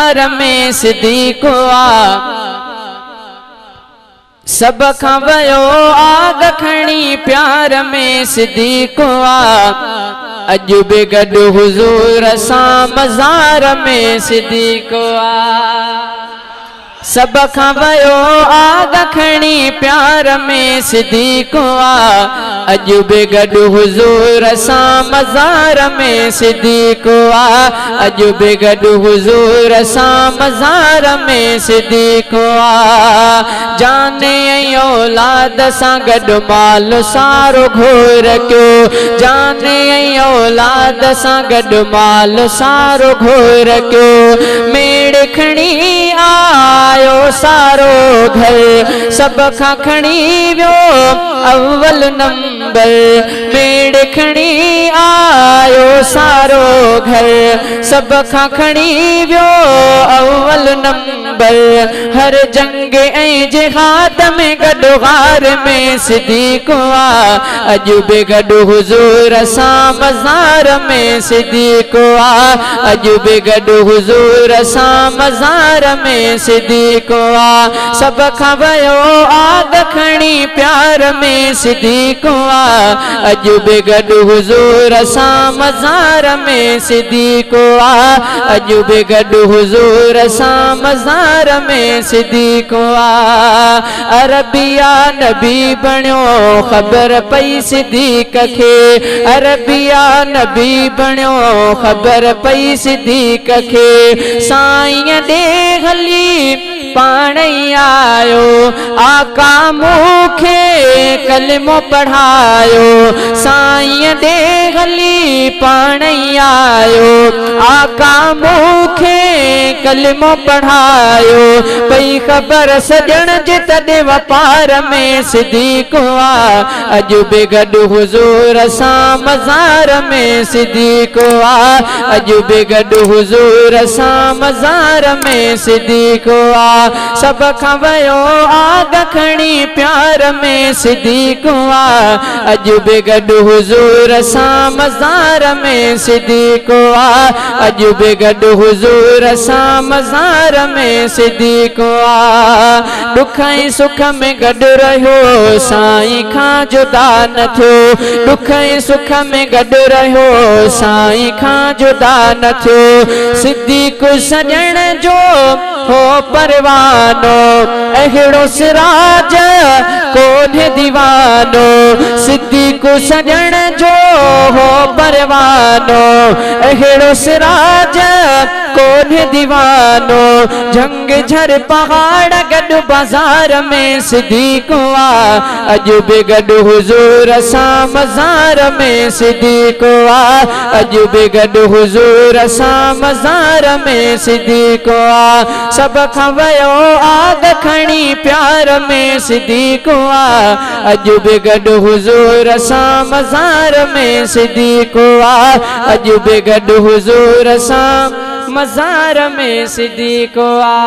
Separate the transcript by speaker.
Speaker 1: प्यार में सिद्दीक़ आ। सब खां वयो आग खणी प्यार में सिद्दीक़ आ। अॼु बि गॾु हुज़ूर सां मज़ार में सिद्दीक़ आ। सब खां वयो आग खणी प्यार में सिद्दीक़ आ। अॼु बि गॾु हुज़ूर सां मज़ार में सिद्दीक़ आ। अॼु बि गॾु हुज़ूर सां मज़ार में सिद्दीक़ आ। जाने ऐं औलाद सां गॾु माल सारो घोर कयो। जाने ऐं औलाद सां गॾु माल सारो घोर कयो। मेड़ खणी आयो सारो घर सब खां खणी वियो अव्वल नंबर। मेड़ खणी आयो सारो घर सब खां खणी वियो अव्वल नंबर। हर जंग ऐं जिहाद में गॾु गार में सिद्दीक़ आ। अॼु बि गॾु हुज़ूर सां मज़ार में सिद्दीक़ आ। अॼु बि गॾु हुज़ूर सां मज़ार में सिद्दीक़ आ। सब खां वयो आग खणी प्यार में सिद्दीक़ आ। अॼु बि गॾु हुज़ूर सां मज़ार में सिद्दीक़ आ। अॼु बि गॾु हुज़ूर सां मज़ार में सिद्दीक़ आ। अरबिया नबी बणियो ख़बर पई सिद्दीक़ खे। अरबिया नबी बणियो ख़बर पई सिद्दीक़ खे। साईं ॾे हली पाण ई आयो आका मूंखे कलमो पढ़ायो। साईं ॾे हली पाण ई आयो आका मूंखे कलमो पढ़ायो। पई ख़बर सजण जे तॾे वापार में सिद्दीक़ आ। अॼु बि गॾु हुज़ूर सां मज़ार में सिद्दीक़ आ। अॼु बि गॾु हुज़ूर सां मज़ार में सिद्दीक़ आ। सब खां वयो आग खणी प्यार में सिद्दीक़ आ। अॼु बि गॾु हुज़ूर सां मज़ार में सिद्दीक़ आ। अॼु बि गॾु हुज़ूर सां मज़ार में सिद्दीक़ आ। दुख ऐं सुख में गॾु रहियो साईं खां जुदा न थियो। दुख ऐं सुख में गॾु रहियो साईं खां जुदा न थियो। सिद्दीक़ सजण जो हो परवानो अहिड़ो सिराज कोन्हे दीवानो। सिद्दीक़ सजण जो हो परवानो अहिड़ो सिराज कोन्हे दीवानो। जंग झर पहाड़ गॾु बाज़ार में सिद्दीक़ आ। अॼु बि गॾु हुज़ूर सां मज़ार में सिद्दीक़ आ। अॼु बि गॾु हुज़ूर सां मज़ार में सिद्दीक़ आ। सब खां वयो आग खणी प्यार में सिद्दीक़ आ। अॼु बि गॾु हुज़ूर सां मज़ार में सिद्दीक़ आ। अॼु बि गॾु हुज़ूर सां मज़ार में सिद्दीक़ आ।